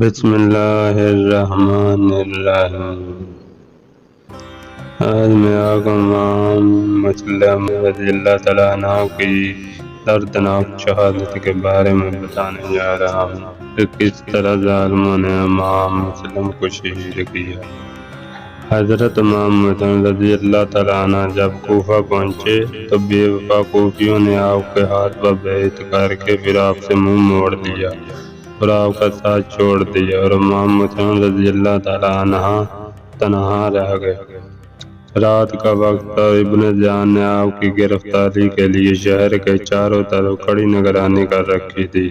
بسم اللہ الرحمن الرحیم۔ آج میں آپ کو امام مسلم رضی اللہ تعالیٰ عنہ کی دردناک شہادت کے بارے میں بتانے جا رہا ہوں کہ کس طرح ظالموں نے امام مسلم کو شہید کیا۔ حضرت امام مسلم رضی اللہ تعالیٰ عنہ جب کوفہ پہنچے تو بے وفا کوفیوں نے آپ کے ہاتھ پر بیعت کر کے پھر آپ سے منہ موڑ لیا اور آپ کا ساتھ چھوڑ دیا، اور امام مسلم رضی اللہ تعالیٰ عنہ تنہا رہ گئے۔ رات کا وقت تھا، ابن زیان نے آپ کی گرفتاری کے لیے شہر کے چاروں طرف کڑی نگرانی کر رکھی تھی۔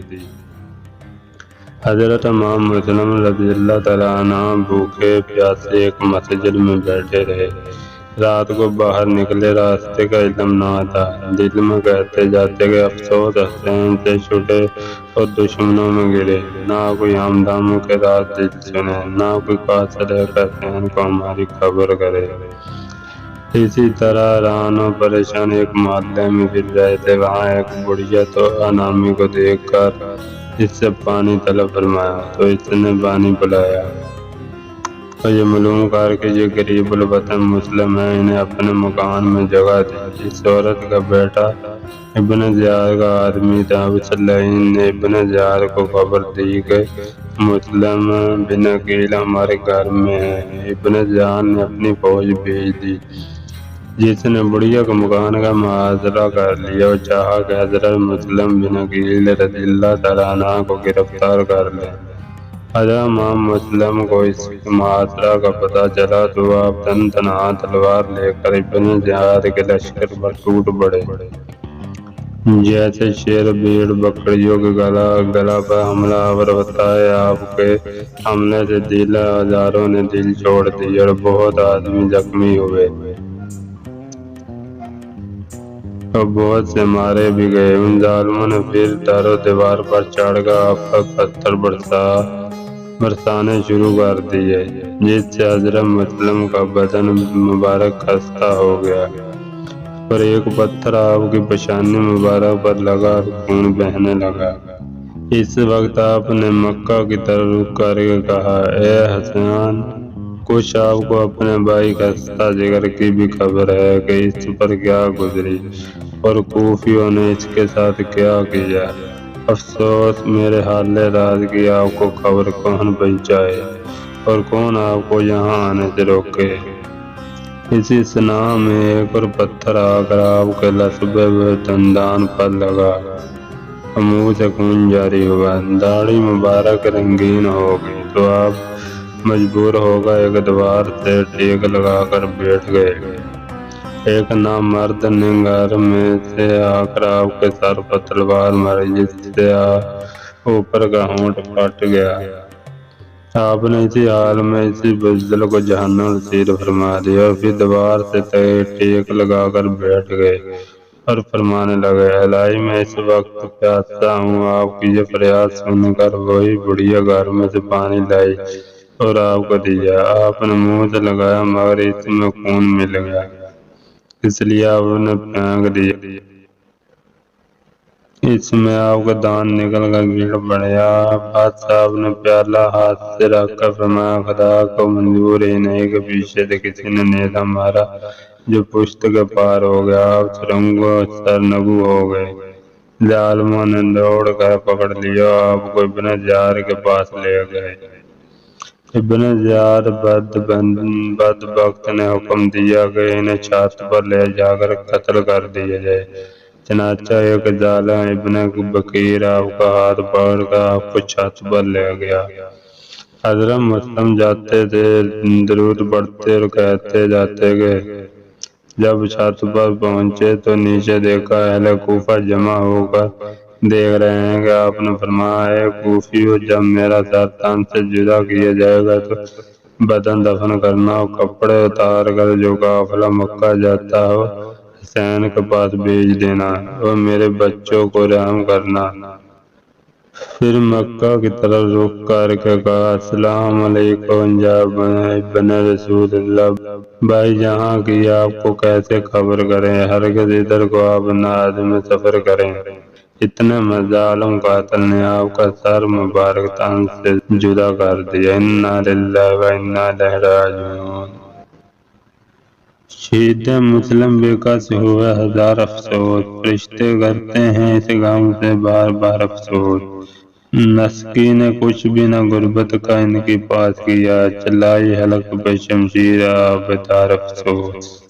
حضرت امام مسلم رضی اللہ تعالیٰ عنہ بھوکے پیاسے ایک مسجد میں بیٹھے رہے۔ رات کو باہر نکلے، راستے کا علم نہ تھا، دل میں کہتے جاتے کہ افسوس حسین سے چھٹے اور دشمنوں میں گرے۔ نہ کوئی ہمدموں کے راز دل سنے، نہ کوئی قاصد حسین کو ہماری خبر کرے۔ اسی طرح حیران و پریشان ایک محلے میں پھر رہے تھے۔ وہاں ایک بڑھیا تو انامی کو دیکھ کر اس سے پانی طلب فرمایا تو اس نے پانی پلایا اور یہ معلوم کر کے یہ غریب الوطن مسلم ہے، انہیں اپنے مکان میں جگہ دی۔ اس عورت کا بیٹا ابن زیاد کا آدمی تھا۔ اس لعین نے ابن زیاد کو خبر دی کہ مسلم بن عقیل ہمارے گھر میں ہے۔ ابن زیاد نے اپنی فوج بھیج دی جس نے بڑھیا کے مکان کا محاصرہ کر لیا اور چاہا کہ حضرت مسلم بن عقیل رضی اللہ تعالیٰ عنہ کو گرفتار کر لے۔ حضرت امام مسلم کو اس محاصرہ کا پتہ چلا تو آپ تنہا تلوار لے کر ابن زیاد کے لشکر پر ٹوٹ پڑے۔ جیسے شیر بھیڑ بکریوں کے گلا پر حملہ آور ہوتا ہے، آپ کے حملے سے ہزاروں نے دل چھوڑ دی اور بہت آدمی زخمی ہوئے اور بہت سے مارے بھی گئے۔ ان ظالموں نے پھر در و دیوار پر چڑھ کر آپ پر پتھر برسانے شروع کر دیے، جس سے حضرت مسلم کا بدن مبارک خستہ ہو گیا اور ایک پتھر آپ کی پیشانی مبارک پر لگا اور خون بہنے لگا۔ اس وقت آپ نے مکہ کی طرف رخ کر کے کہا، اے حسین، کچھ آپ کو اپنے بھائی خستہ جگر کی بھی خبر ہے کہ اس پر کیا گزری اور کوفیوں نے اس کے ساتھ کیا کیا؟ افسوس میرے حال راز کی آپ کو خبر کون پہنچائے اور کون آپ کو یہاں آنے سے روکے؟ اسی اثناء میں ایک اور پتھر آ کر آپ کے لثبے دندان پر لگا اور منہ سے خون جاری ہوا، داڑھی مبارک رنگین ہو گئی تو آپ مجبور ہو گئے ایک دیوار سے ٹیک لگا کر بیٹھ گئے۔ ایک نامرد نے گھر میں سے آ کر آپ کے سر پر تلوار ماری، جس سے اوپر کا ہونٹ پھٹ گیا۔ آپ نے اسی حال میں اسی بزدل کو جہنم نصیب فرما دیا اور پھر دیوار سے ٹیک لگا کر بیٹھ گئے اور فرمانے لگے، الہی میں اس وقت پیاسا ہوں۔ آپ کی یہ فریاد سن کر وہی بڑھیا گھر میں سے پانی لائی اور آپ کو دیا۔ آپ نے منہ سے لگایا مگر اس میں خون مل گیا، اس لیے آپ نے پھینک دیا۔ اس میں آپ کا دان نکل کر گر پڑا۔ بادشاہ آپ نے پیالہ ہاتھ سے رکھ کر فرمایا، خدا کو منظور ہی نہیں کہ پیچھے سے کسی نے نیزہ مارا جو پشت کے پار ہو گیا۔ آپ سرنگوں سرنگوں ہو گئے۔ ظالموں نے دوڑ کر پکڑ لیا اور آپ کو ابن زیاد کے پاس لے گئے۔ ابن زیاد بدبخت نے حکم دیا کہ انہیں چھت پر لے جا کر قتل کر دیا جائے۔ چنانچہ ایک ظالم ابن بکیر آپ کا ہاتھ پکڑ کر آپ کو چھت پر لے گیا۔ حضرت مسلم جاتے تھے، درود پڑھتے اور کہتے جاتے کہ جب چھت پر پہنچے تو نیچے دیکھا اہل کوفہ جمع ہو کر دیکھ رہے ہیں کہ آپ نے فرمایا، اے کوفیو، جب میرا سر تن سے جدا کیا جائے گا تو بدن دفن کرنا اور کپڑے اتار کر جو قافلہ مکہ جاتا ہو حسین کے پاس بھیج دینا اور میرے بچوں کو رحم کرنا۔ پھر مکہ کی طرف رخ کر کے کہا، السلام علیکم یا ابن رسول اللہ، بھائی جہاں کی آپ کو کیسے خبر کریں؟ ہرگز ادھر کو آپ نہ آدمی سفر کریں۔ اتنے میں ظالم قاتل نے آپ کا سر مبارک تن سے جدا کر دیا۔ انا للہ و انا الیہ راجعون۔ شہید مسلم بے کس ہوئے ہزار افسوس، فرشتے کرتے ہیں اس غم سے بار بار افسوس۔ نسکی نے کچھ بھی نہ غربت کا ان کی پاس کیا، چلائی حلق پہ شمشیر آبدار افسوس۔